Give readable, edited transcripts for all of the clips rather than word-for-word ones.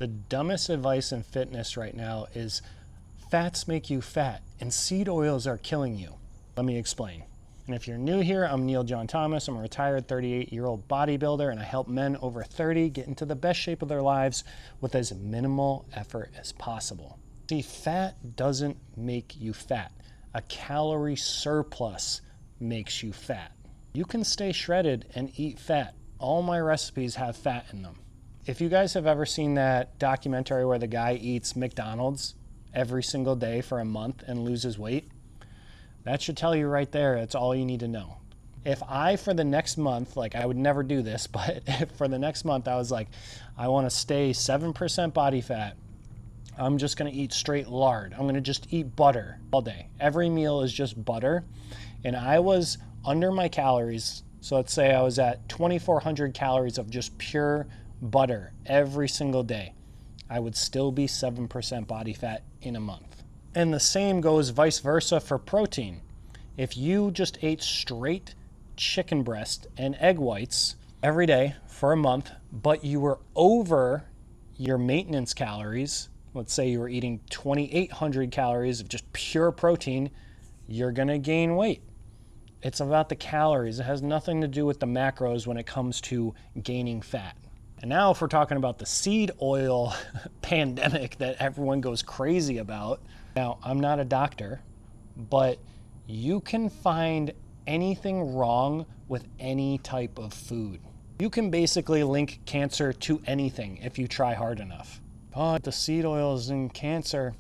The dumbest advice in fitness right now is fats make you fat and seed oils are killing you. Let me explain. And if you're new here, I'm Neil John Thomas. I'm a retired 38-year-old bodybuilder, and I help men over 30 get into the best shape of their lives with as minimal effort as possible. See, fat doesn't make you fat. A calorie surplus makes you fat. You can stay shredded and eat fat. All my recipes have fat in them. If you guys have ever seen that documentary where the guy eats McDonald's every single day for a month and loses weight, that should tell you right there, that's all you need to know. If I, for the next month, like I would never do this, but if for the next month I was like, I want to stay 7% body fat, I'm just going to eat straight lard. I'm going to just eat butter all day. Every meal is just butter. And I was under my calories. So let's say I was at 2,400 calories of just pure butter every single day. I would still be 7% body fat in a month. And the same goes vice versa for protein. If you just ate straight chicken breast and egg whites every day for a month, but you were over your maintenance calories, let's say you were eating 2,800 calories of just pure protein, you're gonna gain weight. It's about the calories. It has nothing to do with the macros when it comes to gaining fat. And now if we're talking about the seed oil pandemic that everyone goes crazy about, now I'm not a doctor, but you can find anything wrong with any type of food. You can basically link cancer to anything if you try hard enough. Oh, the seed oils and cancer.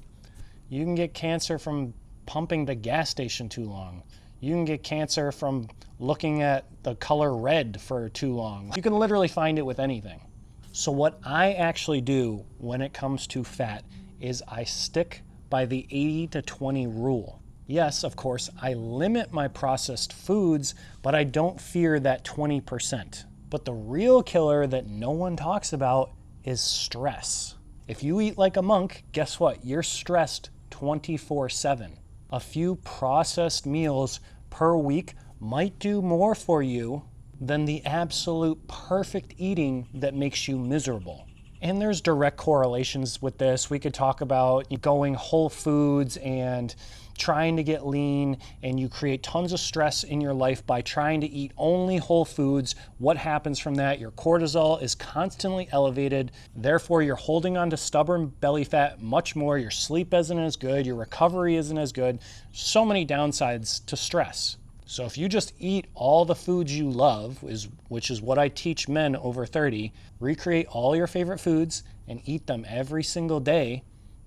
You can get cancer from pumping the gas station too long. You can get cancer from looking at the color red for too long. You can literally find it with anything. So what I actually do when it comes to fat is I stick by the 80 to 20 rule. Yes, of course, I limit my processed foods, but I don't fear that 20%. But the real killer that no one talks about is stress. If you eat like a monk, guess what? You're stressed 24/7. A few processed meals per week might do more for you than the absolute perfect eating that makes you miserable. And there's direct correlations with this. We could talk about going whole foods and trying to get lean, and you create tons of stress in your life by trying to eat only whole foods. What happens from that? Your cortisol is constantly elevated. Therefore, you're holding on to stubborn belly fat much more. Your sleep isn't as good. Your recovery isn't as good. So many downsides to stress. So if you just eat all the foods you love, which is what I teach men over 30, recreate all your favorite foods and eat them every single day,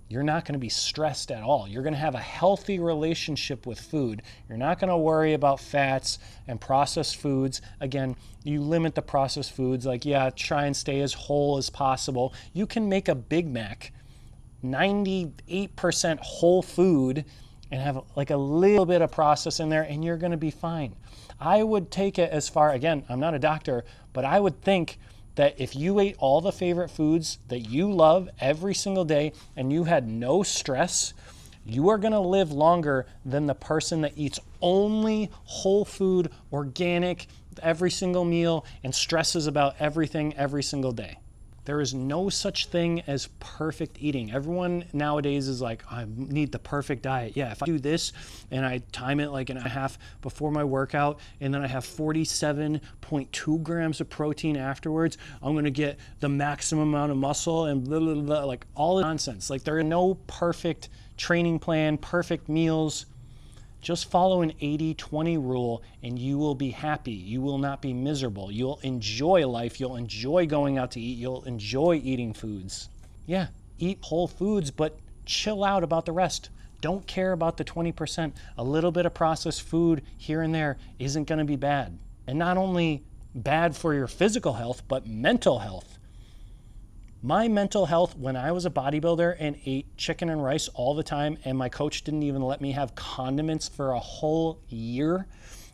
you're not going to be stressed at all. You're going to have a healthy relationship with food. You're not going to worry about fats and processed foods. Again, you limit the processed foods, like, yeah, try and stay as whole as possible. You can make a Big Mac 98% whole food and have like a little bit of process in there, and you're going to be fine. I would take it as far, again, I'm not a doctor, but I would think that if you ate all the favorite foods that you love every single day and you had no stress, you are going to live longer than the person that eats only whole food, organic, every single meal and stresses about everything every single day. There is no such thing as perfect eating. Everyone nowadays is like, I need the perfect diet. Yeah, if I do this and I time it like an hour and a half before my workout, and then I have 47.2 grams of protein afterwards, I'm gonna get the maximum amount of muscle and blah, blah, blah, like all the nonsense. Like there are no perfect training plan, perfect meals. Just follow an 80-20 rule and you will be happy. You will not be miserable. You'll enjoy life. You'll enjoy going out to eat. You'll enjoy eating foods. Yeah, eat whole foods, but chill out about the rest. Don't care about the 20%. A little bit of processed food here and there isn't going to be bad. And not only bad for your physical health, but mental health. My mental health when I was a bodybuilder and ate chicken and rice all the time, and my coach didn't even let me have condiments for a whole year.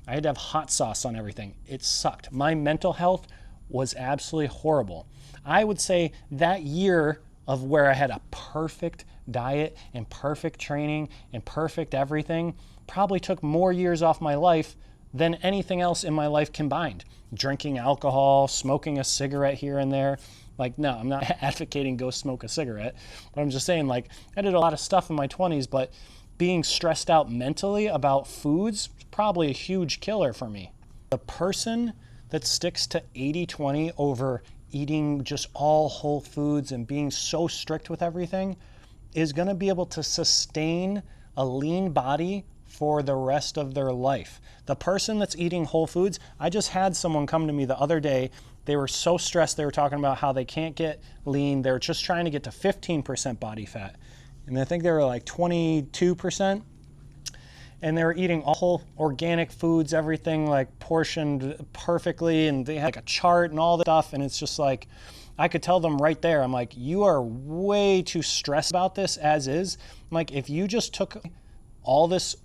I had to have hot sauce on everything. It sucked. My mental health was absolutely horrible. I would say that year of where I had a perfect diet and perfect training and perfect everything probably took more years off my life than anything else in my life combined. Drinking alcohol, smoking a cigarette here and there. Like, no, I'm not advocating go smoke a cigarette, but I'm just saying, like, I did a lot of stuff in my 20s, but being stressed out mentally about foods is probably a huge killer for me. The person that sticks to 80-20 over eating just all whole foods and being so strict with everything is going to be able to sustain a lean body for the rest of their life. The person that's eating whole foods, I just had someone come to me the other day. They were so stressed. They were talking about how they can't get lean. They're just trying to get to 15% body fat. And I think they were like 22%. And they were eating all whole organic foods, everything like portioned perfectly. And they had like a chart and all the stuff. And it's just like, I could tell them right there, I'm like, you are way too stressed about this as is. I'm like, if you just took all this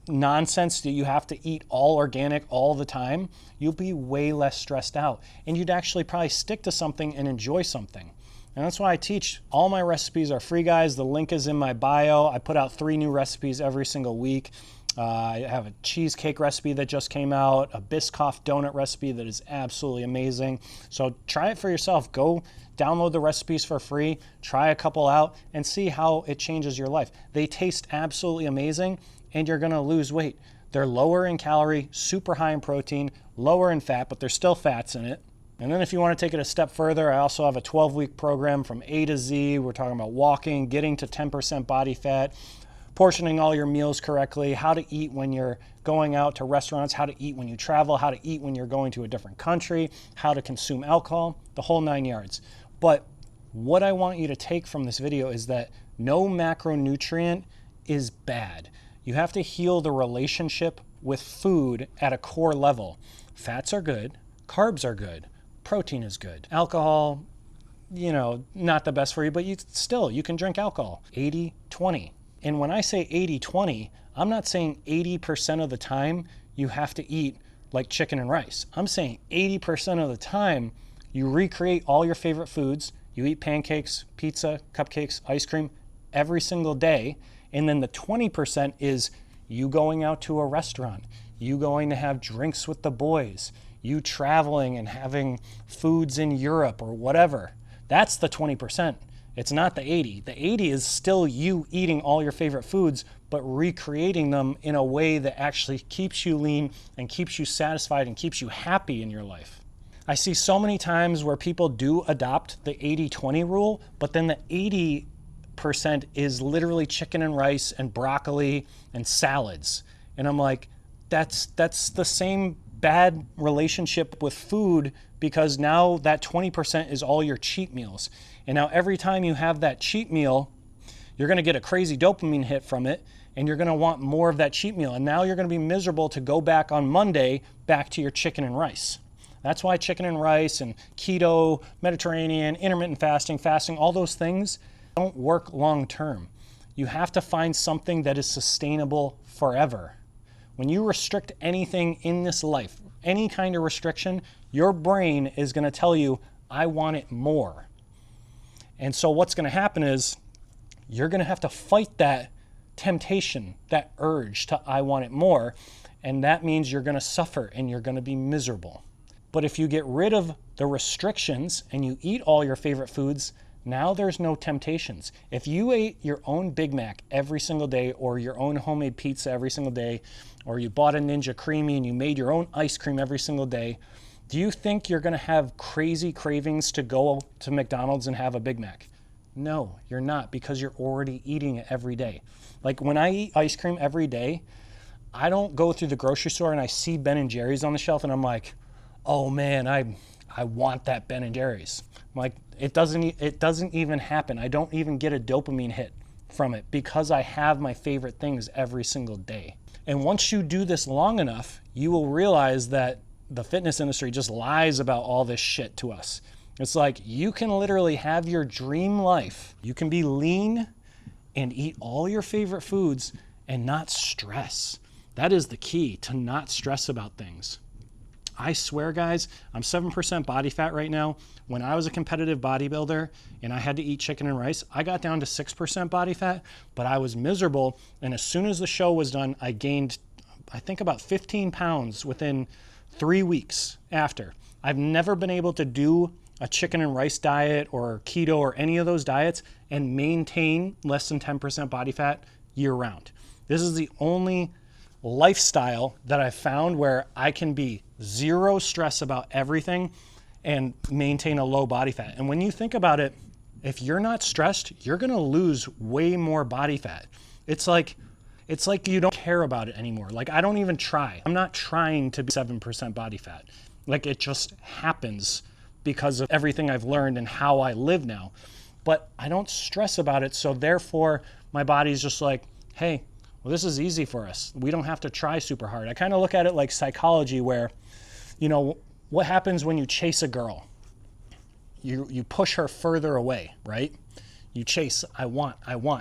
nonsense that you have to eat all organic all the time, you'll be way less stressed out. And you'd actually probably stick to something and enjoy something. And that's why I teach. All my recipes are free, guys. The link is in my bio. I put out 3 new recipes every single week. I have a cheesecake recipe that just came out, a Biscoff donut recipe that is absolutely amazing. So try it for yourself. Go download the recipes for free, try a couple out, and see how it changes your life. They taste absolutely amazing, and you're gonna lose weight. They're lower in calorie, super high in protein, lower in fat, but there's still fats in it. And then if you want to take it a step further, I also have a 12-week program from A to Z. We're talking about walking, getting to 10% body fat, portioning all your meals correctly, how to eat when you're going out to restaurants, how to eat when you travel, how to eat when you're going to a different country, how to consume alcohol, the whole 9 yards. But what I want you to take from this video is that no macronutrient is bad. You have to heal the relationship with food at a core level. Fats are good, carbs are good, protein is good. Alcohol, you know, not the best for you, but you can drink alcohol. 80-20. And when I say 80-20, I'm not saying 80% of the time you have to eat like chicken and rice. I'm saying 80% of the time you recreate all your favorite foods. You eat pancakes, pizza, cupcakes, ice cream every single day. And then the 20% is you going out to a restaurant, you going to have drinks with the boys, you traveling and having foods in Europe or whatever. That's the 20%. It's not the 80. The 80 is still you eating all your favorite foods, but recreating them in a way that actually keeps you lean and keeps you satisfied and keeps you happy in your life. I see so many times where people do adopt the 80-20 rule, but then the 80% is literally chicken and rice and broccoli and salads. And I'm like, that's the same bad relationship with food, because now that 20% is all your cheat meals. And now every time you have that cheat meal, you're going to get a crazy dopamine hit from it, and you're going to want more of that cheat meal. And now you're going to be miserable to go back on Monday back to your chicken and rice. That's why chicken and rice and keto, Mediterranean, intermittent fasting, all those things don't work long term. You have to find something that is sustainable forever. When you restrict anything in this life, any kind of restriction, your brain is going to tell you, I want it more. And so what's going to happen is you're going to have to fight that temptation, that urge to I want it more. And that means you're going to suffer and you're going to be miserable. But if you get rid of the restrictions and you eat all your favorite foods, now there's no temptations. If you ate your own Big Mac every single day, or your own homemade pizza every single day, or you bought a Ninja Creamy and you made your own ice cream every single day, do you think you're going to have crazy cravings to go to McDonald's and have a Big Mac? No, you're not, because you're already eating it every day. Like when I eat ice cream every day, I don't go through the grocery store and I see Ben & Jerry's on the shelf and I'm like, oh man, I want that Ben & Jerry's. I'm like, it doesn't even happen. I don't even get a dopamine hit from it because I have my favorite things every single day. And once you do this long enough, you will realize that the fitness industry just lies about all this shit to us. It's like you can literally have your dream life. You can be lean and eat all your favorite foods and not stress. That is the key, to not stress about things. I swear, guys, I'm 7% body fat right now. When I was a competitive bodybuilder and I had to eat chicken and rice, I got down to 6% body fat, but I was miserable. And as soon as the show was done, I gained I think about 15 pounds within 3 weeks after. I've never been able to do a chicken and rice diet or keto or any of those diets and maintain less than 10% body fat year round. This is the only lifestyle that I've found where I can be zero stress about everything and maintain a low body fat. And when you think about it, if you're not stressed, you're gonna lose way more body fat. It's like you don't care about it anymore. Like, I don't even try. I'm not trying to be 7% body fat. Like, it just happens because of everything I've learned and how I live now. But I don't stress about it, so therefore my body's just like, hey, well, this is easy for us. We don't have to try super hard. I kind of look at it like psychology, where, you know, what happens when you chase a girl? You push her further away, right? You chase, I want.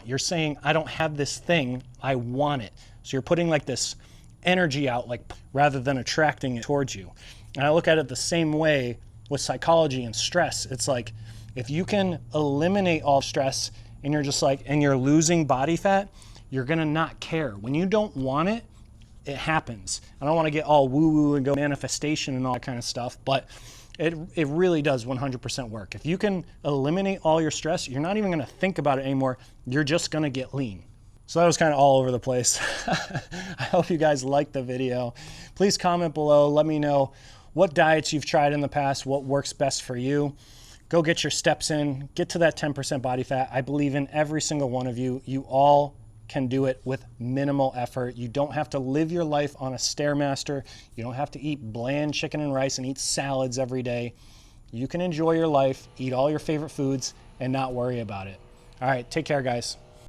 You're saying, I don't have this thing, I want it. So you're putting like this energy out, like, rather than attracting it towards you. And I look at it the same way with psychology and stress. It's like, if you can eliminate all stress and you're just like, and you're losing body fat, you're gonna not care. When you don't want it, it happens. I don't wanna get all woo-woo and go manifestation and all that kind of stuff, but it really does 100% work. If you can eliminate all your stress, you're not even gonna think about it anymore. You're just gonna get lean. So that was kind of all over the place. I hope you guys liked the video. Please comment below, let me know what diets you've tried in the past, what works best for you. Go get your steps in, get to that 10% body fat. I believe in every single one of you. You all can do it with minimal effort. You don't have to live your life on a Stairmaster. You don't have to eat bland chicken and rice and eat salads every day. You can enjoy your life, eat all your favorite foods, and not worry about it. All right, take care, guys.